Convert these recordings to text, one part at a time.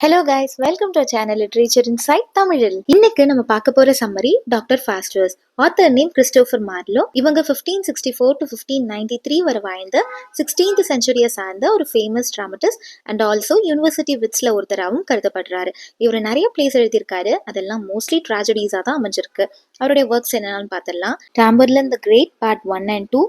Hello guys, welcome to channel literature inside தமிழில். இன்னைக்கு நம்ம பார்க்க போற summary doctor Faustus. Author name Christopher Marlowe. இவங்க 1564 to 1593 வரை வாழ்ந்த 16th செஞ்சுரியை சார்ந்த ஒரு ஃபேமஸ் டிராமட்டிஸ்ட் அண்ட் ஆல்சோ யூனிவர்சிட்டி விட்ஸ்ல ஒருத்தராகவும் கருதப்படுறாரு. இவர் நிறைய பிளேஸ் எழுதியிருக்காரு, அதெல்லாம் மோஸ்ட்லி ட்ராஜடிஸாக தான் அமைஞ்சிருக்கு. அவருடைய ஒர்க்ஸ் என்னென்னு பார்த்துடலாம். Tamburlaine the great part 1 and 2,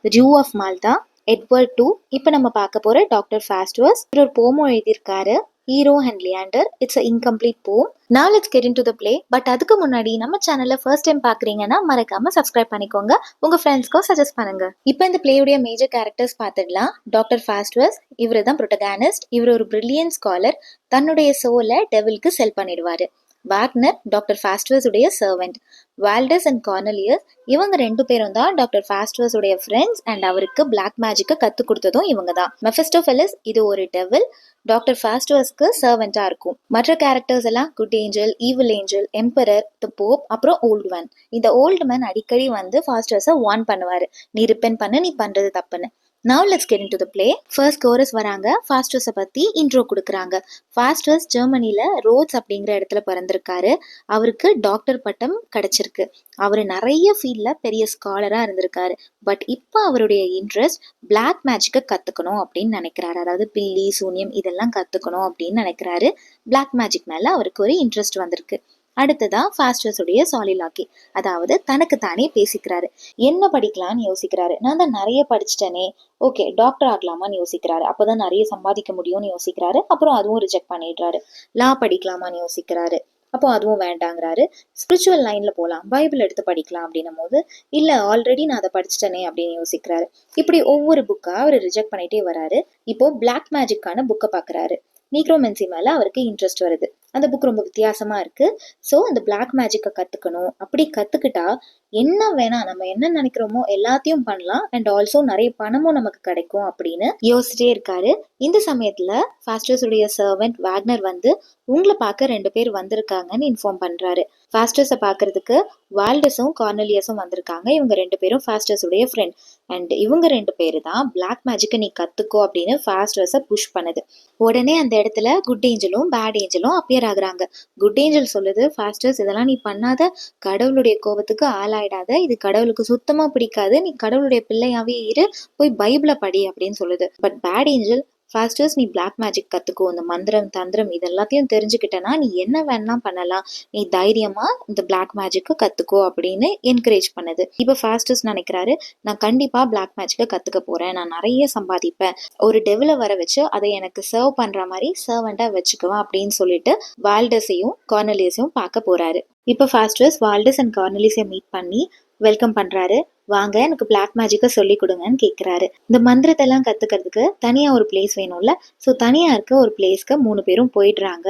the Jew of Malta, Edward 2. இப்போ நம்ம பார்க்க போற டாக்டர் ஃபாஸ்டர்ஸ். இவர் ஒரு போமோ எழுதியிருக்காரு, hero and Leander. It's a incomplete போம். Now let's get into the play. But அதுக்கு முன்னாடி நம்ம சேனல்ல ஃபர்ஸ்ட் டைம் பாக்குறீங்கன்னா மறக்காம சப்ஸ்கிரைப் பண்ணிக்கோங்க, உங்க ஃப்ரெண்ட்ஸ்க்கும் சஜஸ்ட் பண்ணுங்க. இப்போ இந்த பிளேயுடைய மேஜர் கேரக்டர்ஸ் பார்த்துடலாம். டாக்டர் ஃபாஸ்டர்ஸ், இவர் தான் ப்ரோட்டகானிஸ்ட். இவர் ஒரு பிரில்லியன்ட் ஸ்காலர். தன்னுடைய சோலை டெவிலுக்கு செல் பண்ணிடுவாரு. வாக்னர் டாக்டர் ஃபாஸ்டர்ஸ் உடைய சர்வெண்ட். வால்டஸ் அண்ட் கார்னலியஸ், இவங்க ரெண்டு பேரும் தான் டாக்டர் ஃபாஸ்டர்ஸ் உடைய ஃப்ரெண்ட்ஸ் அண்ட் அவருக்கு பிளாக் மேஜிக்கை கத்து கொடுத்ததும் இவங்க தான். மெஃபிஸ்டோஃபெலிஸ், இது ஒரு டெவில், டாக்டர் ஃபாஸ்டர்ஸ்க்கு சர்வெண்டா இருக்கும். மற்ற கேரக்டர்ஸ் எல்லாம் good angel, evil angel, emperor, the pope, அப்புறம் ஓல்டு மேன். இந்த ஓல்டு மேன் அடிக்கடி வந்து ஃபாஸ்டர்ஸை வார்ன் பண்ணுவாரு, நீ ரிப்பென்ட் பண்ணு, நீ பண்றது தப்புன்னு. Now let's get into the play. First chorus வராங்க, ஃபாஸ்டர்ஸை பத்தி இன்ட்ரோ கொடுக்குறாங்க. ஃபாஸ்டர்ஸ் ஜெர்மனில ரோட்ஸ் அப்படிங்கிற இடத்துல பிறந்திருக்காரு. அவருக்கு டாக்டர் பட்டம் கிடைச்சிருக்கு. அவர் நிறைய ஃபீல்ட்ல பெரிய ஸ்காலரா இருந்திருக்காரு. பட் இப்போ அவருடைய இன்ட்ரெஸ்ட் பிளாக் மேஜிக்கை கத்துக்கணும் அப்படின்னு நினைக்கிறாரு. அதாவது பில்லி, சூன்யம் இதெல்லாம் கத்துக்கணும் அப்படின்னு நினைக்கிறாரு. பிளாக் மேஜிக் மேல அவருக்கு ஒரு இன்ட்ரெஸ்ட் வந்திருக்கு. அடுத்ததா ஃபாஸ்டர்ஸுடைய சாலிலாக்கி, அதாவது தனக்கு தானே பேசிக்கிறாரு. என்ன படிக்கலான்னு யோசிக்கிறாரு. நான் தான் நிறைய படிச்சிட்டேனே, ஓகே டாக்டர் ஆகலாமான்னு யோசிக்கிறாரு. அப்போதான் நிறைய சம்பாதிக்க முடியும்னு யோசிக்கிறாரு. அப்புறம் அதுவும் ரிஜெக்ட் பண்ணிடுறாரு. லா படிக்கலாமான்னு யோசிக்கிறாரு. அப்போ அதுவும் வேண்டாங்கிறாரு. ஸ்பிரிச்சுவல் லைன்ல போகலாம், பைபிள் எடுத்து படிக்கலாம் அப்படின்னும் போது இல்ல ஆல்ரெடி நான் அதை படிச்சிட்டேனே அப்படின்னு யோசிக்கிறாரு. இப்படி ஒவ்வொரு புக்கா அவர் ரிஜெக்ட் பண்ணிட்டே வராரு. இப்போ பிளாக் மேஜிக்கான புக்கை பாக்குறாரு. நீக்ரோமென்சி மேல அவருக்கு இன்ட்ரெஸ்ட் வருது. அந்த புக் ரொம்ப வித்தியாசமா இருக்கு. ஸோ அந்த பிளாக் மேஜிக்கை கத்துக்கணும். அப்படி கத்துக்கிட்டா என்ன வேணா, நம்ம என்ன நினைக்கிறோமோ எல்லாத்தையும் பண்ணலாம் அண்ட் ஆல்சோ நிறைய பணமும் நமக்கு கிடைக்கும் அப்படின்னு யோசிச்சிட்டே இருக்காரு. இந்த சமயத்துல ஃபாஸ்டர்ஸ் உடைய சர்வெண்ட் வாக்னர் வந்து உங்களை பார்க்க ரெண்டு பேர் வந்திருக்காங்கன்னு இன்ஃபார்ம் பண்றாரு. ஃபாஸ்டர்ஸை பார்க்கறதுக்கு வால்டஸும் கார்னலியஸும் வந்திருக்காங்க. இவங்க ரெண்டு பேரும் ஃபாஸ்டர்ஸ் உடைய ஃப்ரெண்ட் அண்ட் இவங்க ரெண்டு பேரு தான் பிளாக் மேஜிக்கை நீ கத்துக்கோ அப்படின்னு ஃபாஸ்டர்ஸை புஷ் பண்ணுது. உடனே அந்த இடத்துல குட் ஏஞ்சலும் பேட் ஏஞ்சலும் அப்பியர் ஆகுறாங்க. குட் ஏஞ்சல் சொல்லுது, ஃபாஸ்டர்ஸ் இதெல்லாம் நீ பண்ணாத, கடவுளுடைய கோபத்துக்கு ஆளாயிடாத, இது கடவுளுக்கு சுத்தமா பிடிக்காது, நீ கடவுளுடைய பிள்ளையாவே இரு, போய் பைபிளை படி அப்படின்னு சொல்லுது. பட் பேட் ஏஞ்சல், ஃபாஸ்டர்ஸ் நீ பிளாக் மேஜிக் கத்துக்கோ, இந்த மந்திரம் தந்திரம் இதெல்லாத்தையும் தெரிஞ்சுக்கிட்டனா நீ என்ன வேணாம் பண்ணலாம், நீ தைரியமா இந்த பிளாக் மேஜிக்கு கத்துக்கோ அப்படின்னு என்கரேஜ் பண்ணுது. இப்ப ஃபாஸ்டர்ஸ் நினைக்கிறாரு, நான் கண்டிப்பா பிளாக் மேஜிக்கை கத்துக்க போறேன், நான் நிறைய சம்பாதிப்பேன், ஒரு டெவில வர வச்சு அதை எனக்கு சர்வ் பண்ற மாதிரி சர்வெண்டா வச்சுக்குவேன் அப்படின்னு சொல்லிட்டு வால்டஸையும் கார்னலியஸையும் பார்க்க போறாரு. இப்ப ஃபாஸ்டர்ஸ் வால்டஸ் அண்ட் கார்னலியஸை மீட் பண்ணி வெல்கம் பண்றாரு. வாங்க எனக்கு பிளாக் மேஜிக்கை சொல்லி கொடுங்கன்னு கேட்குறாரு. இந்த மந்திரத்தை எல்லாம் கத்துக்கிறதுக்கு தனியா ஒரு பிளேஸ் வேணும்ல. ஸோ தனியா இருக்க ஒரு பிளேஸ்க்கு 3 பேரும் போயிடுறாங்க.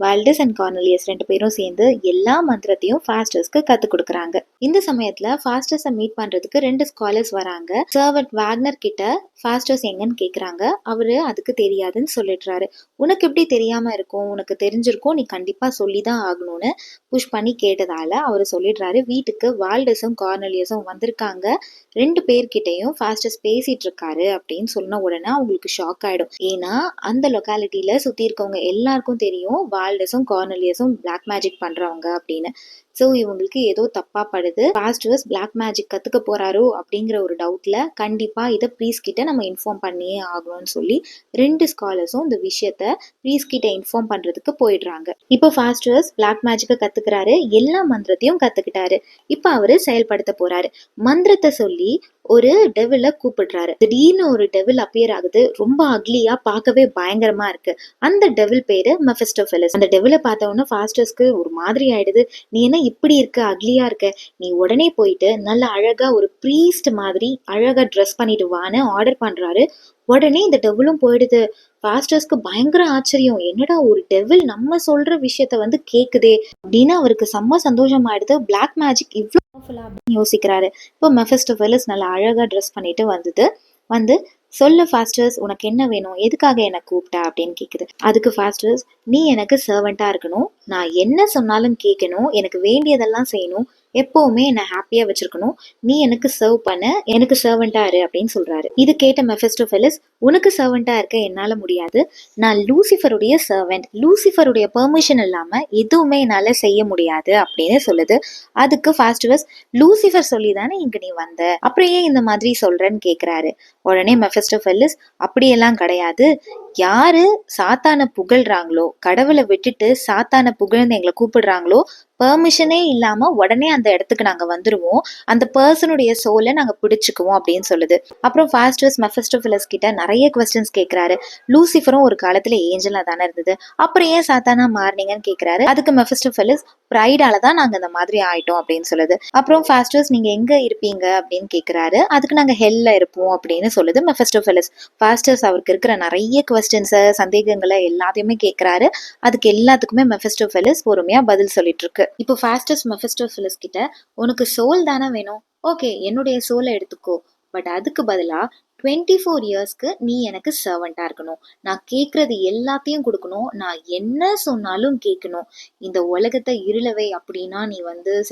வால்டஸ் அண்ட் கார்னலியஸ் ரெண்டு பேரும் சேர்ந்து எல்லா மந்திரத்தையும் ஃபாஸ்டர்ஸ்க்கு கத்து கொடுக்குறாங்க. இந்த சமயத்துல ஃபாஸ்டர்ஸை மீட் பண்றதுக்கு 2 ஸ்காலர்ஸ் வராங்க. சர்வெண்ட் வாக்னர் கிட்ட ஃபாஸ்டர்ஸ் எங்கன்னு கேக்குறாங்க. அவரு அதுக்கு தெரியாதுன்னு சொல்லிடுறாரு. உனக்கு எப்படி தெரியாம இருக்கும், உனக்கு தெரிஞ்சிருக்கும், நீ கண்டிப்பா சொல்லிதான் ஆகணும்னு புஷ் பண்ணி கேட்டதால அவரு சொல்லிடுறாரு, வீட்டுக்கு வால்டஸும் கார்னலியஸும் வந்திருக்காங்க, 2 பேர்கிட்டையும் ஃபாஸ்டர்ஸ் பேசிட்டு இருக்காரு அப்படின்னு சொன்ன உடனே அவங்களுக்கு ஷாக் ஆயிடும். ஏன்னா அந்த லொக்காலிட்டியில சுத்தி இருக்கவங்க எல்லாருக்கும் தெரியும் வால்டஸும் கார்னலியஸும் பிளாக் மேஜிக் பண்றவங்க அப்படின்னு. ஸோ இவங்களுக்கு ஏதோ தப்பா படுது. ஃபாஸ்டர்ஸ் பிளாக் மேஜிக் கத்துக்க போறாரோ அப்படிங்கிற ஒரு டவுட்ல கண்டிப்பா இதை ப்ரீஸ் கிட்ட நம்ம இன்ஃபார்ம் பண்ணியே ஆகணும்னு சொல்லி 2 ஸ்காலர்ஸும் இந்த விஷயத்த ப்ரீஸ் கிட்ட இன்ஃபார்ம் பண்றதுக்கு போயிடுறாங்க. இப்போ ஃபாஸ்டர்ஸ் பிளாக் மேஜிக்கை கத்துக்கிறாரு, எல்லா மந்திரத்தையும் கத்துக்கிட்டாரு. இப்போ அவரு செயல்படுத்த போறாரு. மந்திரத்தை சொல்லி ஒரு டெவில கூப்பிடுறாரு. திடீர்னு ஒரு டெவில் அப்பியர் ஆகுது, ரொம்ப அக்லியா, பார்க்கவே பயங்கரமா இருக்கு. அந்த டெவில் பேரு மெஃபிஸ்டோஃபெலிஸ். அந்த டெவில பார்த்த உடனே ஃபாஸ்டர்ஸ்க்கு ஒரு மாதிரி ஆயிடுது. நீ என்ன இப்படி இருக்க, அக்லியா இருக்க, நீ உடனே போயிட்டு நல்ல அழகா ஒரு ப்ரீஸ்ட் மாதிரி அழகா ட்ரெஸ் பண்ணிட்டு வான்னு ஆர்டர் பண்றாரு. உடனே இந்த டெவிலும் போயிடுது. ஃபாஸ்டர்ஸ்க்கு பயங்கர ஆச்சரியம், என்னடா ஒரு டெவில் நம்ம சொல்ற விஷயத்த வந்து கேக்குதே அப்படின்னு அவருக்கு செம்ம சந்தோஷம் ஆயிடுது. பிளாக் மேஜிக் இவ்வளவு பவர்ஃபுல்லா அப்படின்னு யோசிக்கிறாரு. இப்போ மெஃபிஸ்டோஃபெலிஸ் நல்லா அழகா ட்ரெஸ் பண்ணிட்டு வந்து சொல்லு ஃபாஸ்டர்ஸ், உனக்கு என்ன வேணும், எதுக்காக என்ன கூப்பிட்டா அப்படின்னு கேக்குது. அதுக்கு ஃபாஸ்டர்ஸ், நீ எனக்கு சர்வெண்டா இருக்கணும், நான் என்ன சொன்னாலும் கேட்கணும், எனக்கு வேண்டியதெல்லாம் செய்யணும், எப்பவுமே என்னை ஹாப்பியா வச்சிருக்கணும். நீ எனக்கு சர்வ் பண்ண, எனக்கு சர்வெண்டா இரு அப்படின்னு சொல்றாரு. இது கேட்ட மெஃபிஸ்டோஃபெலிஸ், உனக்கு சர்வெண்டா இருக்க என்னால முடியாது. நான் லூசிஃபருடைய சர்வெண்ட். லூசிஃபருடைய பெர்மிஷன் இல்லாம எதுவுமே என்னால செய்ய முடியாது அப்படின்னு சொல்லுது. அதுக்கு ஃபாஸ்டிவஸ், லூசிஃபர் சொல்லி தானே இங்க நீ வந்த, அப்புறம் ஏன் இந்த மாதிரி சொல்றேன்னு கேக்குறாரு. உடனே மெஃபிஸ்டோஃபெலிஸ், அப்படியெல்லாம் கிடையாது. யாரு சாத்தான புகழ்றாங்களோ, கடவுளை விட்டுட்டு சாத்தான புகழ்ந்து எங்களை கூப்பிடுறாங்களோ, பெர்மிஷனே இல்லாம உடனே அந்த இடத்துக்கு நாங்க வந்துருவோம். அந்த பர்சனுடைய சோலை நாங்க பிடிச்சுக்குவோம் அப்படின்னு சொல்லுது. அப்புறம் ஃபாஸ்டர்ஸ் மெஃபிஸ்டோஃபெலிஸ் கிட்ட நிறைய கொஸ்டின்ஸ் கேட்கிறாரு. லூசிஃபரும் ஒரு காலத்துல ஏஞ்சலா தானே இருந்தது, அப்புறம் ஏன் சாத்தானா மாறினீங்கன்னு கேட்கிறாரு. அதுக்கு மெஃபிஸ்டோஃபெலிஸ், ப்ரைடால தான் நாங்க இந்த மாதிரி ஆயிட்டோம் அப்படின்னு சொல்லுது. அப்புறம் ஃபாஸ்டர்ஸ், நீங்க எங்க இருப்பீங்க அப்படின்னு கேட்கிறாரு. அதுக்கு நாங்க ஹெல்ல இருப்போம் அப்படின்னு சொல்லுது மெஃபிஸ்டோஃபெலிஸ். ஃபாஸ்டர்ஸ் அவருக்கு இருக்கிற நிறைய கொஸ்டின்ஸ், சந்தேகங்களை எல்லாத்தையுமே கேட்கிறாரு. அதுக்கு எல்லாத்துக்குமே மெஃபிஸ்டோஃபெலிஸ் பொறுமையா பதில் சொல்லிட்டு இருக்கு. இப்போ ஃபாஸ்டர்ஸ் மெஃபிஸ்டோஃபெலிஸ் கிட்ட, உனக்கு சோல் தானே வேணும், ஓகே என்னுடைய சோலை எடுத்துக்கோ, பட் அதுக்கு பதிலா 24 இயர்ஸ்க்கு நீ எனக்கு சர்வெண்டா இருக்கணும். நான் கேட்கறது எல்லாத்தையும் கொடுக்கணும். நான் என்ன சொன்னாலும் கேட்கணும். இந்த உலகத்தை இருளவை அப்படின்னா நீ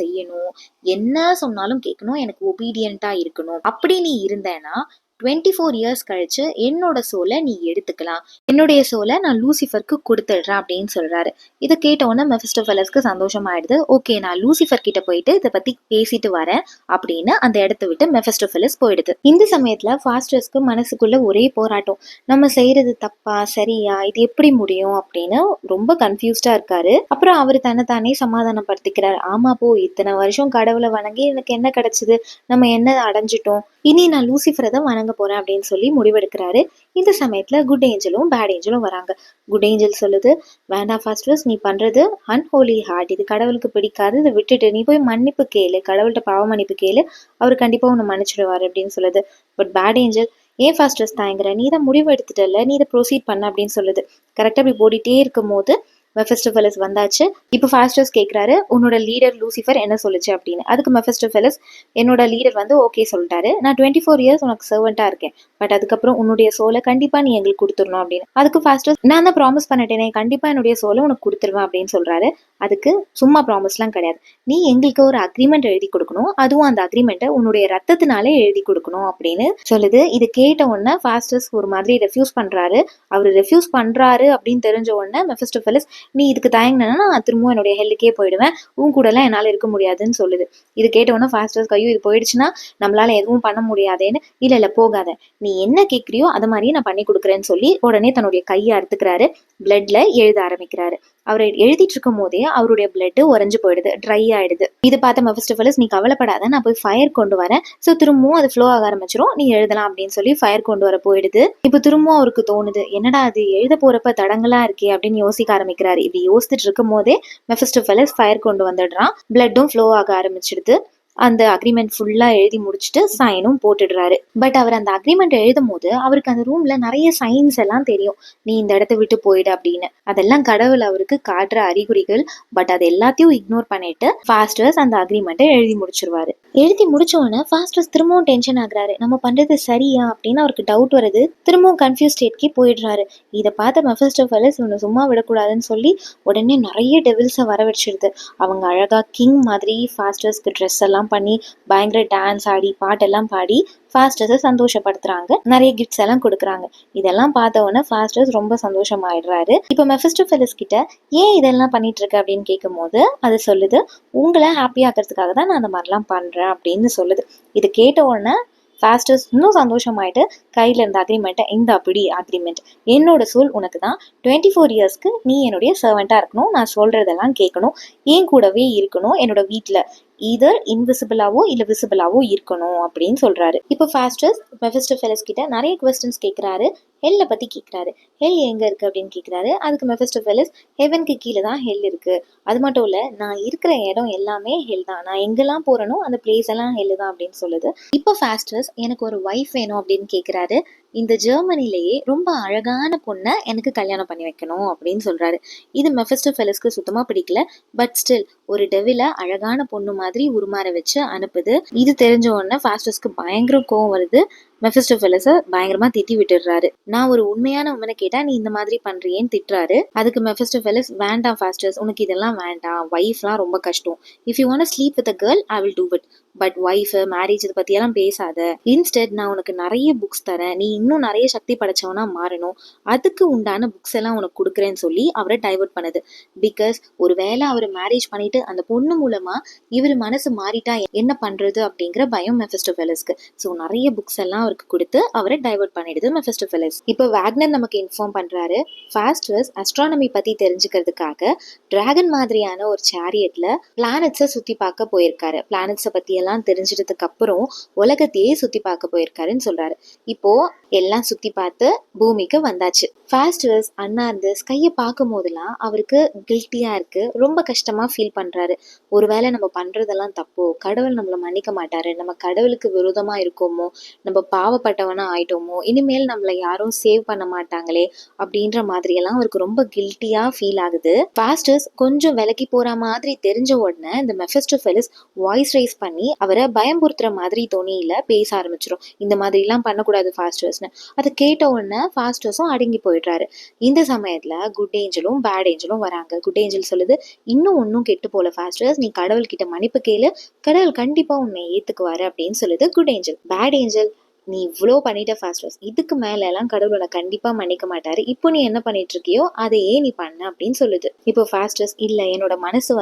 செய்யணும். என்ன சொன்னாலும் கேட்கணும். எனக்கு ஒபீடியண்டா இருக்கணும். அப்படி நீ இருந்தேன்னா 24 இயர்ஸ் கழிச்சு என்னோட சோலை நீ எடுத்துக்கலாம். என்னுடைய சோலை நான் லூசிஃபருக்கு கொடுத்துடுறேன் அப்படின்னு சொல்றாரு. இதை கேட்டோன்னே மெஃபிஸ்டோஃபெலிஸ்க்கு சந்தோஷமாயிடுது. ஓகே, நான் லூசிஃபர் கிட்ட போயிட்டு இதை பத்தி பேசிட்டு வரேன் அப்படின்னு அந்த இடத்த விட்டு மெஃபிஸ்டோஃபெலிஸ் போயிடுது. இந்த சமயத்துல ஃபாஸ்டர்ஸ்க்கு மனசுக்குள்ள ஒரே போராட்டம். நம்ம செய்யறது தப்பா சரியா, இது எப்படி முடியும் அப்படின்னு ரொம்ப கன்ஃபியூஸ்டா இருக்காரு. அப்புறம் அவர் தன்னைத்தானே சமாதானப்படுத்திக்கிறார். ஆமா போ, இத்தனை வருஷம் கடவுளை வணங்கி எனக்கு என்ன கிடைச்சது, நம்ம என்ன அடைஞ்சிட்டோம், இனி நான் லூசிஃபரை தான் வணங்க போறேன் அப்படின்னு சொல்லி முடிவெடுக்கிறாரு. இந்த சமயத்துல குட் ஏஞ்சலும் பேட் ஏஞ்சலும் வராங்க. குட் ஏஞ்சல் சொல்லுது, வேண்டாம் ஃபாஸ்டர்ஸ், நீ பண்றது அன்ஹோலி ஹார்ட், இது கடவுளுக்கு பிடிக்காது, இதை விட்டுட்டு நீ போய் மன்னிப்பு கேளு, கடவுள்கிட்ட பாவ மன்னிப்பு கேளு, அவர் கண்டிப்பா உன்னை மன்னிச்சிடுவாரு அப்படின்னு சொல்லுது. பட் பேட் ஏஞ்சல், ஏன் ஃபாஸ்டர்ஸ் தாங்குற, நீ தான் முடிவு எடுத்துட்டல, நீ இதை ப்ரொசீட் பண்ண அப்படின்னு சொல்லுது. கரெக்டா இப்படி போடிட்டே இருக்கும் போது மெஃபிஸ்டோஃபெலிஸ் வந்தாச்சு. இப்போ ஃபாஸ்டர்ஸ் கேட்குறாரு, உன்னோட லீடர் லூசிஃபர் என்ன சொல்லுச்சு அப்படின்னு. அதுக்கு மெஃபிஸ்டோஃபெலிஸ், என்னோட லீடர் ஓகே சொல்லிட்டாரு, நான் 24 இயர்ஸ் உனக்கு சர்வெண்டா இருக்கேன், பட் அதுக்கப்புறம் உன்னுடைய சோலை கண்டிப்பா நீ எங்களுக்கு கொடுத்துடணும் அப்படின்னு. அதுக்கு ஃபாஸ்டர்ஸ், நான் தான் ப்ராமிஸ் பண்ணிட்டேனே, கண்டிப்பா என்னுடைய சோலை உனக்கு கொடுத்துருவேன் அப்படின்னு சொல்றாரு. அதுக்கு சும்மா ப்ராமிஸ்லாம் கிடையாது, நீ எங்களுக்கு ஒரு அக்ரிமெண்ட் எழுதி கொடுக்கணும், அதுவும் அந்த அக்ரிமெண்ட்டை உன்னுடைய ரத்தத்தினாலே எழுதி கொடுக்கணும் அப்படின்னு சொல்லுது. இது கேட்ட உடனே ஃபாஸ்டர்ஸ் ஒரு மாதிரி ரெஃப்யூஸ் பண்றாரு. அவர் ரெஃப்யூஸ் பண்றாரு அப்படின்னு தெரிஞ்ச உடனே மெஃபிஸ்டோஃபெலிஸ், நீ இதுக்கு தயங்கினா நான் திரும்பவும் என்னுடைய ஹெல்லுக்கே போயிடுவேன், உன் கூட எல்லாம் என்னால இருக்க முடியாதுன்னு சொல்லுது. இது கேட்டவொன்னா ஃபாஸ்டர்ஸ், கையோ இது போயிடுச்சுன்னா நம்மளால எதுவும் பண்ண முடியாதேன்னு, இல்ல போகாத, நீ என்ன கேட்குறியோ அதை மாதிரியே நான் பண்ணி கொடுக்குறேன்னு சொல்லி உடனே தன்னுடைய கையை அறுத்துக்கிறாரு. பிளட்ல எழுத ஆரம்பிக்கிறாரு. அவர் எழுதிட்டு இருக்கும் போதே அவருடைய பிளட் உறைஞ்சு போயிடுது, ட்ரை ஆயிடுது. இது பார்த்த மெஃபிஸ்டோஃபெலிஸ், நீ கவலைப்படாத, நான் போய் ஃபயர் கொண்டு வரேன், ஸோ திரும்பவும் அது ஃப்ளோ ஆக ஆரம்பிச்சிடும், நீ எழுதலாம் அப்படின்னு சொல்லி ஃபயர் கொண்டு வர போயிடுது. இப்போ திரும்பவும் அவருக்கு தோணுது, என்னடா அது எழுத போறப்ப தடங்களா இருக்கே அப்படின்னு யோசிக்க ஆரம்பிக்கிறாரு. இப்படி யோசிச்சுட்டு இருக்கும் போதே மெஃபிஸ்டோஃபெலிஸ் ஃபயர் கொண்டு வந்துடுறான். பிளட்டும் ஃப்ளோ ஆக ஆரம்பிச்சிடுது. அந்த அக்ரிமெண்ட் ஃபுல்லா எழுதி முடிச்சுட்டு சைனும் போட்டுடுறாரு. பட் அவர் அந்த அக்ரிமெண்ட் எழுதும் போது அவருக்கு அந்த ரூம்ல நிறைய சைன்ஸ் எல்லாம் தெரியும், நீ இந்த இடத்த விட்டு போயிடு அப்படின்னு. அதெல்லாம் கடவுள் அவருக்கு காட்டுற அறிகுறிகள். பட் அது எல்லாத்தையும் இக்னோர் பண்ணிட்டு ஃபாஸ்டர்ஸ் அந்த அக்ரிமெண்ட்டை எழுதி முடிச்சிருவாரு. எழுதி முடிச்ச உடனே ஃபாஸ்டர்ஸ் திரும்பவும் டென்ஷன் ஆகுறாரு. நம்ம பண்றது சரியா அப்படின்னு அவருக்கு டவுட் வருது. திரும்பவும் கன்ஃபியூஸ் ஸ்டேட்கே போயிடுறாரு. இதை பார்த்த மெஃபிஸ்டோஃபெலிஸ் இவனை சும்மா விடக்கூடாதுன்னு சொல்லி உடனே நிறைய டெவில்ஸை வர வச்சிடுது. அவங்க அழகா கிங் மாதிரி ஃபாஸ்டர்ஸ்க்கு ட்ரெஸ் எல்லாம் பண்ணி பயங்கர டான்ஸ் ஆடி பாட்டெல்லாம் பாடி ஃபாஸ்டர்ஸை சந்தோஷப்படுத்துறாங்க. நிறைய கிஃப்ட்ஸ் எல்லாம் கொடுக்குறாங்க. இதெல்லாம் பார்த்த உடனே ஃபாஸ்டர்ஸ் ரொம்ப சந்தோஷமாயிடுறாரு. இப்போ மெஃபிஸ்டோஃபெலிஸ் கிட்ட ஏன் இதெல்லாம் பண்ணிட்டு இருக்க அப்படின்னு கேட்கும் போது அது சொல்லுது, உங்களை ஹாப்பி ஆக்கிறதுக்காக தான் நான் அந்த மாதிரிலாம் பண்றேன் அப்படின்னு சொல்லுது. இது கேட்ட உடனே ஃபாஸ்டர்ஸ் இன்னும் சந்தோஷமாயிட்டு கையில் இருந்த அக்ரிமெண்ட்டை, இந்த அப்படி அக்ரிமெண்ட், என்னோட சோல் உனக்கு தான், 24 இயர்ஸ்க்கு நீ என்னுடைய சர்வெண்ட்டாக இருக்கணும், நான் சொல்றதெல்லாம் கேட்கணும், என் கூடவே இருக்கணும், என்னோட வீட்டில் இதர் இன்விசிபிளாவோ இல்லை விசிபிளாவோ இருக்கணும் அப்படின்னு சொல்றாரு. இப்போ ஃபாஸ்டர்ஸ் மெஃபிஸ்டோஃபெலிஸ் கிட்ட நிறைய கொஸ்டின்ஸ் கேட்குறாரு. ஹெல்லை பற்றி கேட்குறாரு. ஹெல் எங்கே இருக்குது அப்படின்னு கேட்குறாரு. அதுக்கு மெஃபிஸ்டோஃபெலிஸ், ஹெவனுக்கு கீழே தான் ஹெல் இருக்குது, அது மட்டும் இல்லை நான் இருக்கிற இடம் எல்லாமே ஹெல் தான், நான் எங்கெல்லாம் போகிறேனோ அந்த பிளேஸ் எல்லாம் ஹெல் தான் அப்படின்னு சொல்லுது. இப்போ ஃபாஸ்டர்ஸ் எனக்கு ஒரு ஒய்ஃப் வேணும் அப்படின்னு கேட்குறாரு. இந்த ஜெர்மனிலேயே ரொம்ப அழகான பொண்ணை எனக்கு கல்யாணம் பண்ணி வைக்கணும் அப்படின்னு சொல்றாரு. இது மெஃபிஸ்டோஃபெலிஸ்க்கு சுத்தமாக பிடிக்கல. பட் ஸ்டில் ஒரு டெவில அழகான பொண்ணு மாதிரி உருமாற வச்சு அனுப்புது. இது தெரிஞ்ச உடனே ஃபாஸ்டர்ஸ்க்கு பயங்கர கோவம் வருது. மெஃபிஸ்டோஃபெலஸ பயங்கரமா திட்டி விட்டுடுறாரு. நான் ஒரு உண்மையான உமனை கேட்டா நீ இந்த மாதிரி பண்றியேன்னு திட்டுறாரு. அதுக்கு மெஃபிஸ்டோஃபெலஸ், வேண்டாம் ஃபாஸ்டர்ஸ், உனக்கு இதெல்லாம் வேண்டாம், வைஃப்லாம் ரொம்ப கஷ்டம். If you want sleep with a girl I will do it, but wife marriage இதை பத்தியெல்லாம் பேசாத. இன்ஸ்டெட் நான் உனக்கு நிறைய புக்ஸ் தரேன், நீ இன்னும் நிறைய சக்தி படைச்சவனா மாறணும், அதுக்கு உண்டான புக்ஸ் எல்லாம் உனக்கு கொடுக்குறேன்னு சொல்லி அவரை டைவர்ட் பண்ணுது. பிகாஸ் ஒருவேளை அவர் மேரேஜ் பண்ணிட்டு அந்த பொண்ணு மூலமா இவர் மனசு மாறிட்டா என்ன பண்றது அப்படிங்கிற பயம் மெஃபிஸ்டோஃபெலஸ்க்கு. ஸோ நிறைய புக்ஸ் எல்லாம் அவருக்கு கொடுத்து அவரை டைவர்ட் பண்ணிடுது மெஃபிஸ்டோஃபெலஸ். இப்போ வேக்னர் நமக்கு இன்ஃபார்ம் பண்றாரு, ஃபாஸ்டர்ஸ் அஸ்ட்ரானமி பத்தி தெரிஞ்சுக்கிறதுக்காக டிராகன் மாதிரியான ஒரு சேரியட்ல பிளானட்ஸை சுத்தி பார்க்க போயிருக்காரு. பிளானட்ஸை பத்தி எல்லாம் தெரிஞ்சிட்டதுக்கு அப்புறம் உலகத்தையே சுத்தி பார்க்க போயிருக்காருன்னு சொல்றாரு. இப்போ எல்லாம் சுத்தி பார்த்து பூமிக்கு வந்தாச்சு. ஃபாஸ்டர்ஸ் அண்ணாந்து ஸ்கையை பார்க்கும் போதெல்லாம் அவருக்கு கில்ட்டியா இருக்கு, ரொம்ப கஷ்டமா ஃபீல் பண்றாரு. ஒருவேளை நம்ம பண்றதெல்லாம் தப்போ, கடவுள் நம்மளை மன்னிக்க மாட்டாரு, நம்ம கடவுளுக்கு விரோதமா இருக்கோமோ, நம்ம பாவப்பட்டவனா ஆயிட்டோமோ, இனிமேல் நம்மளை யாரும் சேவ் பண்ண மாட்டாங்களே அப்படின்ற மாதிரி எல்லாம் அவருக்கு ரொம்ப கில்ட்டியா ஃபீல் ஆகுது. ஃபாஸ்டர்ஸ் கொஞ்சம் விலக்கி போற மாதிரி தெரிஞ்ச உடனே இந்த மெஃபிஸ்டோஃபெலஸ் வாய்ஸ் ரைஸ் பண்ணி அவரை பயம்புறுத்துற மாதிரி தொனியில பேச ஆரம்பிச்சிடும். இந்த மாதிரி எல்லாம் பண்ணக்கூடாது ஃபாஸ்டர்ஸ்னு. அதை கேட்ட உடனே ஃபாஸ்டர்ஸும் அடங்கி போயிடுறாரு. இந்த சமயத்துல குட் ஏஞ்சலும் பேட் ஏஞ்சலும் வராங்க. குட் ஏஞ்சல் சொல்லுது, இன்னும் ஒன்னும் கெட்டு போல ஃபாஸ்டர்ஸ், நீ கடவுள் கிட்ட மன்னிப்பு கேளு, கடவுள் கண்டிப்பா உன்னை ஏத்துக்குவாரு அப்படின்னு சொல்லுது குட் ஏஞ்சல். பேட் ஏஞ்சல், நீ இவ்வளோ பண்ணிட்ட ஃபாஸ்டர்ஸ், இதுக்கு மேல எல்லாம் கடவுளை கண்டிப்பா மன்னிக்க மாட்டாரு, இப்போ நீ என்ன பண்ணிட்டு இருக்கியோ அதையே நீ பண்ண அப்படின்னு சொல்லுது. இப்போ ஃபாஸ்டர்ஸ், இல்ல என்னோட மனசு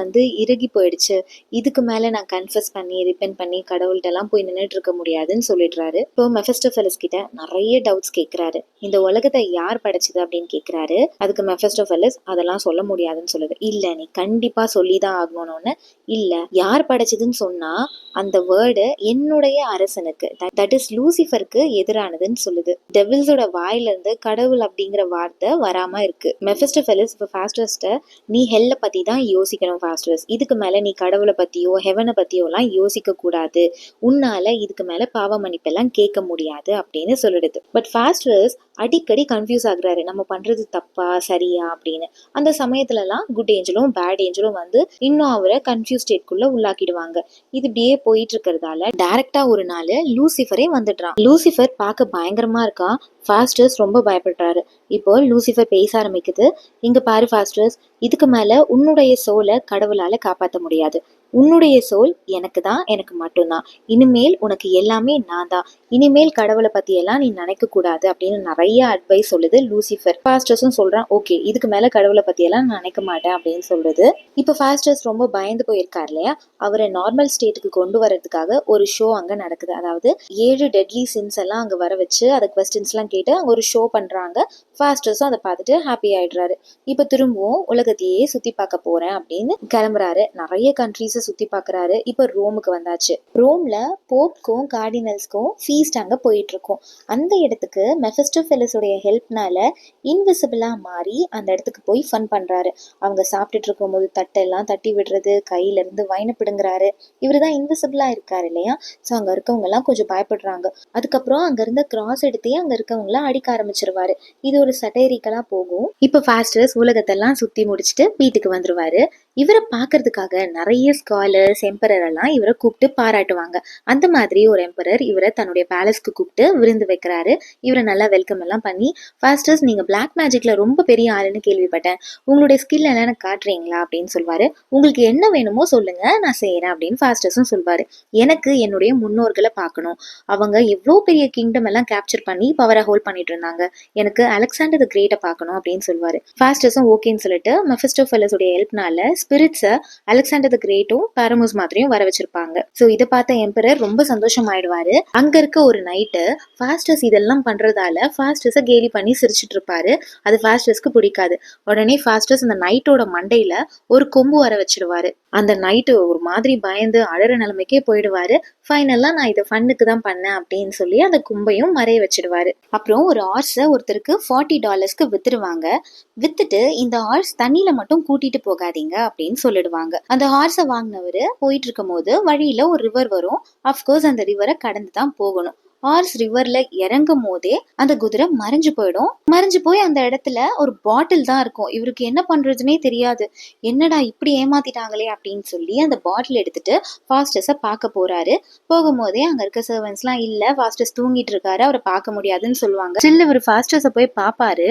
இறுகி போயிடுச்சு, இதுக்கு மேல நான் கன்ஃபஸ் பண்ணி ரிப்பென்ட் பண்ணி கடவுள்கிட்ட எல்லாம் போய் நின்றுட்டு இருக்க முடியாதுன்னு சொல்லிடுறாரு. இப்போ மெஃபிஸ்டோஃபெலஸ் கிட்ட நிறைய டவுட்ஸ் கேட்கிறாரு. இந்த உலகத்தை யார் படைச்சது அப்படின்னு கேட்கிறாரு. அதுக்கு மெஃபிஸ்டோஃபெலஸ் அதெல்லாம் சொல்ல முடியாதுன்னு சொல்லுது. இல்ல நீ கண்டிப்பா சொல்லிதான் ஆகணும்னு. இல்ல யார் படைச்சதுன்னு சொன்னா அந்த வேர்டு என்னுடைய அரசனுக்கு, தட் இஸ் லூசிஃபருக்கு எதிரானதுன்னு சொல்லுது. டெவில்ஸோட வாயில இருந்து கடவுள் அப்படிங்கிற வார்த்தை வராம இருக்கு. மெஃபிஸ்டோஃபெலஸ் இப்போ ஃபாஸ்டர்ஸ்ட, நீ ஹெல்ல பத்தி தான் யோசிக்கணும் ஃபாஸ்டர்ஸ், இதுக்கு மேல நீ கடவுளை பத்தியோ ஹெவனை பத்தியோ எல்லாம் யோசிக்க கூடாது, உன்னால இதுக்கு மேல பாவ மன்னிப்பெல்லாம் கேட்க முடியாது அப்படின்னு சொல்லிடுது. பட் ஃபாஸ்டர்ஸ் அடிக்கடி கன்ஃபியூஸ் ஆகுறாரு, நம்ம பண்றது தப்பா சரியா அப்படின்னு. அந்த சமயத்துல எல்லாம் குட் ஏஞ்சலும் பேட் ஏஞ்சலும் இன்னும் அவரை கன்ஃபியூஸ் ஸ்டேட்குள்ள உள்ளாக்கிடுவாங்க. இது இப்படியே போயிட்டு இருக்கிறதால டைரக்டா ஒரு நாள் லூசிஃபரே வந்துடுறான். லூசிஃபர் பார்க்க பயங்கரமா இருக்கான். ஃபாஸ்டர்ஸ் ரொம்ப பயப்படுறாரு. இப்போ லூசிஃபர் பேச ஆரம்பிக்குது. இங்க பாரு ஃபாஸ்டர்ஸ், இதுக்கு மேல உன்னுடைய சோலை கடவுளால காப்பாற்ற முடியாது, உன்னுடைய சோல் எனக்கு தான், எனக்கு மட்டும்தான், இனிமேல் உனக்கு எல்லாமே நான் தான், இனிமேல் கடவுளை பத்தி எல்லாம் நீ நினைக்க கூடாது அப்படின்னு நிறைய அட்வைஸ் சொல்லுது லூசிஃபர். ஃபாஸ்டர்ஸும் சொல்றான், ஓகே இதுக்கு மேல கடவுளை பத்தி எல்லாம் நான் நினைக்க மாட்டேன் அப்படின்னு சொல்றது. இப்போ ஃபாஸ்டர்ஸ் ரொம்ப பயந்து போயிருக்காரு இல்லையா, அவரை நார்மல் ஸ்டேட்டுக்கு கொண்டு வரதுக்காக ஒரு ஷோ அங்க நடக்குது. அதாவது 7 டெட்லி சின்ஸ் எல்லாம் அங்க வர வச்சு அதை கொஸ்டின்ஸ் எல்லாம் கேட்டு அங்க ஒரு ஷோ பண்றாங்க. ஃபாஸ்டர்ஸும் அதை பார்த்துட்டு ஹாப்பி ஆயிடுறாரு. இப்போ திரும்பவும் உலகத்தையே சுத்தி பார்க்க போறேன் அப்படின்னு கிளம்புறாரு. நிறைய கண்ட்ரீஸ் சுத்தி பாக்குறாரு. இப்ப ரோமுக்கு வந்தாச்சு. ரோம்ல போப்க்கும் கார்டினல்ஸ்க்கும் ஃபீஸ்ட் அங்க போயிட்டு இருக்கும். அந்த இடத்துக்கு மெஃபிஸ்டோஃபெலஸோடைய ஹெல்ப்னால இன்விசிபிளா மாறி அந்த இடத்துக்கு போய் ஃபன் பண்றாரு. அவங்க சாப்பிட்டுட்டு இருக்கும் போது தட்டெல்லாம் தட்டி விடுறது, கையில இருந்து வைன பிடுங்குறாரு. இவருதான் இன்விசிபிளா இருக்காரு இல்லையா. ஸோ அங்க இருக்கவங்க எல்லாம் கொஞ்சம் பயப்படுறாங்க. அதுக்கப்புறம் அங்க இருந்த கிராஸ் எடுத்தே அங்க இருக்கவங்கள அடிக்க ஆரம்பிச்சிருவாரு. இது ஒரு சட்டேரிக்கலா போகும். இப்ப ஃபாஸ்டர்ஸ் உலகத்தெல்லாம் சுத்தி முடிச்சுட்டு வீட்டுக்கு வந்துருவாரு. இவரை பாக்குறதுக்காக நிறைய ஸ்காலர்ஸ் எம்பரர் எல்லாம் இவரை கூப்பிட்டு பாராட்டுவாங்க. அந்த மாதிரி ஒரு எம்பரர் இவரை தன்னுடைய பேலஸ்க்கு கூப்பிட்டு விருந்து வைக்கிறாரு. இவரை நல்லா வெல்கம் எல்லாம் பண்ணி, ஃபாஸ்டர்ஸ் நீங்க பிளாக் மேஜிக்ல ரொம்ப பெரிய ஆளுன்னு கேள்விப்பட்டேன், உங்களுடைய ஸ்கில் எல்லாம் எனக்கு காட்டுறீங்களா அப்படின்னு சொல்வாரு. உங்களுக்கு என்ன வேணுமோ சொல்லுங்க, நான் செய்யறேன் அப்படின்னு ஃபாஸ்டர்ஸும் சொல்வாரு. எனக்கு என்னுடைய முன்னோர்களை பார்க்கணும், அவங்க எவ்வளோ பெரிய கிங்டம் எல்லாம் கேப்சர் பண்ணி பவரை ஹோல்ட் பண்ணிட்டு இருந்தாங்க, எனக்கு அலெக்சாண்டர் தி கிரேட்டை பார்க்கணும் அப்படின்னு சொல்வாரு. ஃபாஸ்டர்ஸும் ஓகேன்னு சொல்லிட்டு மெஃபிஸ்டோஃபெலஸ் உடைய ஹெல்ப்னால ஸ்பிரிட்ஸை அலெக்சாண்டர் தி கிரேட்டும் பாரமோஸ் மாதிரியும் வர வச்சிருப்பாங்க. ஸோ இதை பார்த்த எம்பரர் ரொம்ப சந்தோஷம் ஆயிடுவாரு. அங்க இருக்க ஒரு நைட்டு ஃபாஸ்டர்ஸ் இதெல்லாம் பண்றதால ஃபாஸ்டர்ஸை கேலி பண்ணி சிரிச்சிட்டு இருப்பாரு. அது ஃபாஸ்டர்ஸ்க்கு பிடிக்காது. உடனே ஃபாஸ்டர்ஸ் அந்த நைட்டோட மண்டையில ஒரு கொம்பு வர வச்சிடுவாரு. அந்த நைட்டு ஒரு மாதிரி பயந்து அழற நிலைமைக்கே போயிடுவாரு. ஃபைனலா நான் இதை ஃபன்னுக்கு தான் பண்ணேன் அப்படின்னு சொல்லி அந்த கும்பையும் மறைய வச்சிடுவாரு. அப்புறம் ஒரு ஹார்ஸை ஒருத்தருக்கு $40 வித்துருவாங்க. வித்துட்டு இந்த ஹார்ஸ் தண்ணியில மட்டும் கூட்டிட்டு போகாதீங்க அப்படின்னு சொல்லிடுவாங்க. அந்த ஹார்ஸை வாங்கினவரு போயிட்டு இருக்கும் போது வழியில ஒரு ரிவர் வரும். அப்கோர்ஸ் அந்த ரிவரை கடந்து தான் போகணும். ஆர்ஸ் ரிவர்ல இறங்கும் போதே அந்த குதிரை மறைஞ்சு போயிடும். மறைஞ்சு போய் அந்த இடத்துல ஒரு பாட்டில் தான் இருக்கும். இவருக்கு என்ன பண்றதுன்னே தெரியாது. என்னடா இப்படி ஏமாத்திட்டாங்களே அப்படின்னு சொல்லி அந்த பாட்டில் எடுத்துட்டு ஃபாஸ்டஸை பார்க்க போறாரு. போகும்போதே அங்க இருக்க சர்வன்ஸ்லாம் இல்ல, ஃபாஸ்டஸ் தூங்கிட்டு இருக்காரு, அவரை பார்க்க முடியாதுன்னு சொல்லுவாங்க. ஸ்டில் இவர் ஃபாஸ்டஸை போய் பாப்பாரு.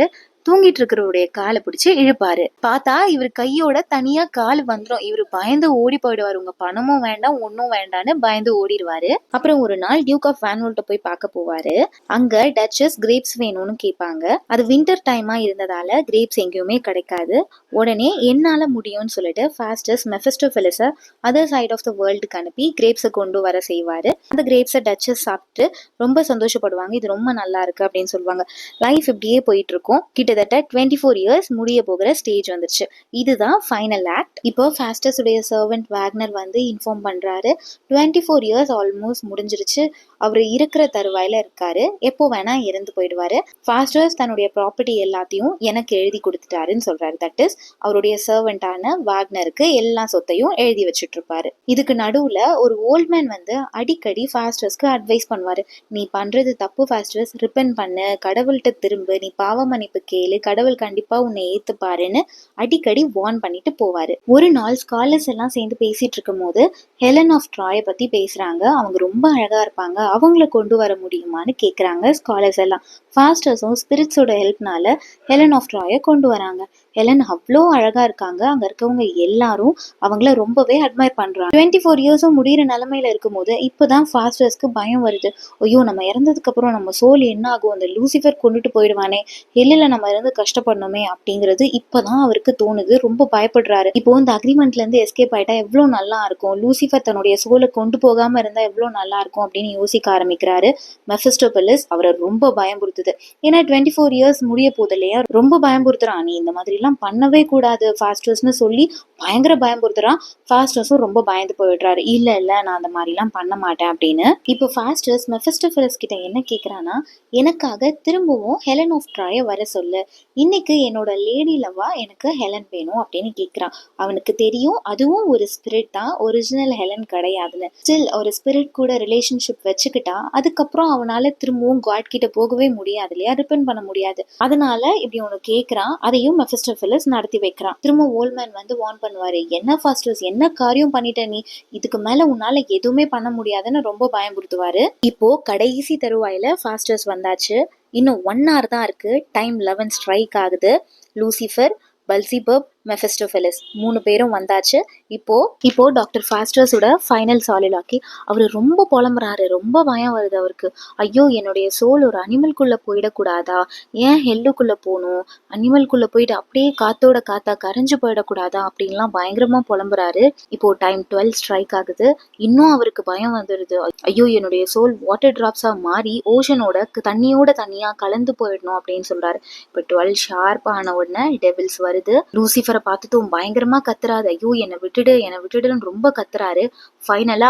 தூங்கிட்டு இருக்கிறவருடைய காலை பிடிச்சு இழுப்பாரு. பார்த்தா இவர் கையோட தனியா கால் வந்துடும். இவரு பயந்து ஓடி போயிடுவாரு. உங்க பணமும் வேண்டாம் ஒன்னும் வேண்டான்னு பயந்து ஓடிடுவாரு. அப்புறம் ஒரு நாள் டியூக் ஆஃப் வான்வோல்ட்ட போய் பார்க்க போவாரு. அங்க டச்சஸ் கிரேப்ஸ் வேணும்னு கேட்பாங்க. அது வின்டர் டைமா இருந்ததால கிரேப்ஸ் எங்கேயுமே கிடைக்காது. உடனே என்னால முடியும்னு சொல்லிட்டு ஃபாஸ்டஸ் மெஃபிஸ்டோஃபெலிஸை அதர் சைட் ஆஃப் த வேர்ல்டுக்கு அனுப்பி கிரேப்ஸை கொண்டு வர செய்வாரு. அந்த கிரேப்ஸை டச்சஸ் சாப்பிட்டு ரொம்ப சந்தோஷப்படுவாங்க. இது ரொம்ப நல்லா இருக்கு அப்படின்னு சொல்லுவாங்க. லைஃப் இப்படியே போயிட்டு இருக்கும். கிட்டத்தட்ட 24 இயர்ஸ் முடிய போகிற ஸ்டேஜ் வந்துருச்சு. இதுதான் ஃபைனல் ஆக்ட். இப்போ ஃபாஸ்டஸ் உடைய சர்வெண்ட் வேக்னர் வந்து இன்ஃபார்ம் பண்றாரு, 24 இயர்ஸ் ஆல்மோஸ்ட் முடிஞ்சிருச்சு, அவர் இருக்கிற தருவாயில இருக்காரு, எப்போ வேணா இறந்து போயிடுவாரு. ஃபாஸ்டஸ் தன்னுடைய ப்ராப்பர்ட்டி எல்லாத்தையும் எனக்கு எழுதி கொடுத்துட்டாருன்னு சொல்றாரு. தட் இஸ் அவருடைய சர்வெண்டான வேக்னருக்கு எல்லா சொத்தையும் எழுதி வச்சுட்டு இருப்பாரு. இதுக்கு நடுவுல ஒரு ஓல்ட்மேன் வந்து அடிக்கடி ஃபாஸ்டஸ்க்கு அட்வைஸ் பண்ணுவாரு. நீ பண்றது தப்பு ஃபாஸ்டஸ், ரிப்பன் பண்ணு, கடவுள்கிட்ட திரும்ப, நீ பாவ மன்னிப்பு கேளு, கடவுள் கண்டிப்பா உன்னை ஏத்துப்பாருன்னு அடிக்கடி வார்ன் பண்ணிட்டு போவாரு. ஒரு நாள் ஸ்காலர்ஸ் எல்லாம் சேர்ந்து பேசிட்டு இருக்கும் போது ஹெலன் ஆஃப் ட்ராயை பத்தி பேசுறாங்க. அவங்க ரொம்ப அழகா இருப்பாங்க, அவங்கள கொண்டு வர முடியுமான்னு கேக்குறாங்க ஸ்காலர்ஸ் எல்லாம். ஃபாஸ்டர்ஸும் ஸ்பிரிட்ஸோட ஹெல்ப்னால ஹெலன் ஆஃப் ட்ராயை கொண்டு வராங்க. ஹெலன் அவ்வளோ அழகா இருக்காங்க. அங்க இருக்கவங்க எல்லாரும் அவங்கள ரொம்பவே அட்மையர் பண்றாங்க. 24 இயர்ஸும் முடிகிற நிலைமையில இருக்கும் போது இப்பதான் ஃபாஸ்டர்ஸ்க்கு பயம் வருது. ஐயோ, நம்ம இறந்ததுக்கு அப்புறம் நம்ம சோல் என்ன ஆகும், அந்த லூசிஃபர் கொண்டுட்டு போயிடுவானே, ஹெல்லில் நம்ம இருந்து கஷ்டப்படணுமே அப்படிங்கிறது இப்பதான் அவருக்கு தோணுது. ரொம்ப பயப்படுறாரு. இப்போ இந்த அக்ரிமெண்ட்ல இருந்து எஸ்கேப் ஆயிட்டா எவ்வளவு நல்லா இருக்கும், லூசிஃபர் தன்னுடைய சோலை கொண்டு போகாம இருந்தா எவ்வளவு நல்லா இருக்கும் அப்படின்னு யோசிக்க ஆரம்பிக்கிறாரு. மெஃபிஸ்டோஃபெலிஸ் அவரை ரொம்ப பயமுறுத்துது. ஏன்னா 24 இயர்ஸ் முடிய போது இல்லையா, ரொம்ப பயமுறுத்துறான். நீ இந்த மாதிரி எல்லாம் பண்ணவே கூடாது ஃபாஸ்டர்ஸ்னு சொல்லி பயங்கர பயமுறுத்துறான். ஃபாஸ்டர்ஸும் ரொம்ப பயந்து போயிடுறாரு. இல்ல நான் அந்த மாதிரி எல்லாம் பண்ண மாட்டேன் அப்படின்னு. இப்போ ஃபாஸ்டர்ஸ் மெஃபிஸ்டோஃபெலிஸ் கிட்ட என்ன கேக்குறான்னா, எனக்காக திரும்பவும் ஹெலன் ஆஃப் ட்ராயை வர சொல்லு, இன்னைக்கு என்னோட லேடி லவ்வா எனக்கு ஹெலன் வேணும் அப்படின்னு கேட்குறான். அவனுக்கு தெரியும் அதுவும் ஒரு ஸ்பிரிட் தான், ஒரிஜினல் ஹெலன் கிடையாதுன்னு. ஸ்டில் ஒரு ஸ்பிரிட் கூட ரிலேஷன்ஷிப் வச்சுக்கிட்டா அதுக்கப்புறம் அவனால திரும்பவும் காட் கிட்ட போகவே முடியாது இல்லையா, ரிப்பன் பண்ண முடியாது. அதனால இப்படி ஒன்று கேட்குறான். அதையும் மெஃபிஸ்டோஃபெலிஸ் நடத்தி வைக்கிறான். திரும்ப ஓல்மேன் வந்து வார்ன் பண்ணுவாரு, என்ன ஃபாஸ்டர்ஸ் என்ன காரியம் பண்ணிட்ட நீ, இதுக்கு மேல உன்னால எதுவுமே பண்ண முடியாதுன்னு ரொம்ப பயமுறுத்துவாரு. இப்போ கடைசி தருவாயில ஃபாஸ்டர்ஸ் வந்தாச்சு. இன்னும் 1 hour தான் இருக்கு. டைம் 11 ஸ்ட்ரைக் ஆகுது. லூசிஃபர், பல்சிபப், மெஃபிஸ்டோஃபெலிஸ் 3 பேரும் வந்தாச்சு. இப்போ டாக்டர் ஃபாஸ்டர்ஸோட ஃபைனல் சாலிலாக்கி அவர் ரொம்ப புலம்புறாரு. ரொம்ப பயம் வருது அவருக்கு. ஐயோ, என்னுடைய சோல் ஒரு அனிமல்குள்ள போயிடக்கூடாதா, ஏன் ஹெல்லுக்குள்ள போகணும், அனிமல்குள்ள போயிட்டு அப்படியே காத்தோட காத்தா கரைஞ்சு போயிடக்கூடாதா அப்படின்லாம் பயங்கரமா புலம்புறாரு. இப்போ டைம் 12 ஸ்ட்ரைக் ஆகுது. இன்னும் அவருக்கு பயம் வந்துடுது. ஐயோ, என்னுடைய சோல் வாட்டர் டிராப்ஸா மாறி ஓஷனோட தண்ணியோட தண்ணியா கலந்து போயிடணும் அப்படின்னு சொல்றாரு. இப்போ 12 ஷார்ப் ஆன உடனே டெவில்ஸ் வருது. லூசிஃபரை பார்த்துட்டும் பயங்கரமா கத்துறாரு. ஐயோ, என்னை விட்டுடுன்னு ரொம்ப கத்துறாரு. ஃபைனலா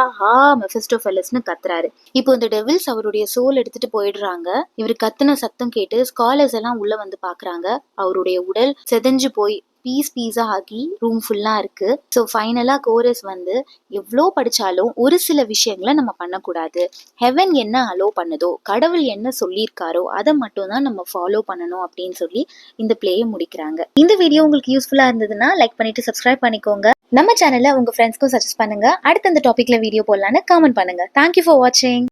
மெஃபிஸ்டோஃபெலிஸ்னு கத்துறாரு. இப்போ இந்த டெவில்ஸ் அவருடைய சோல் எடுத்துட்டு போயிடுறாங்க. இவர் கத்துன சத்தம் கேட்டு ஸ்காலர்ஸ் எல்லாம் உள்ள வந்து பாக்குறாங்க. அவருடைய உடல் செதஞ்சு போய் பீஸா ஆகி ரூம் ஃபுல்லா இருக்கு. ஸோ ஃபைனலா கோரஸ் வந்து எவ்வளோ படிச்சாலும் ஒரு சில விஷயங்களை நம்ம பண்ணக்கூடாது, ஹெவன் என்ன அலோ பண்ணுதோ, கடவுள் என்ன சொல்லியிருக்காரோ அதை மட்டும் தான் நம்ம ஃபாலோ பண்ணணும் அப்படின்னு சொல்லி இந்த பிளேயை முடிக்கிறாங்க. இந்த வீடியோ உங்களுக்கு யூஸ்ஃபுல்லா இருந்ததுன்னா லைக் பண்ணிட்டு சப்ஸ்கிரைப் பண்ணிக்கோங்க. நம்ம சேனல்ல உங்க ஃப்ரெண்ட்ஸ்க்கும் சஜஸ்ட் பண்ணுங்க. அடுத்த இந்த டாபிக்ல வீடியோ போடலான்னு கமெண்ட் பண்ணுங்க. தேங்க்யூ ஃபார் வாட்சிங்.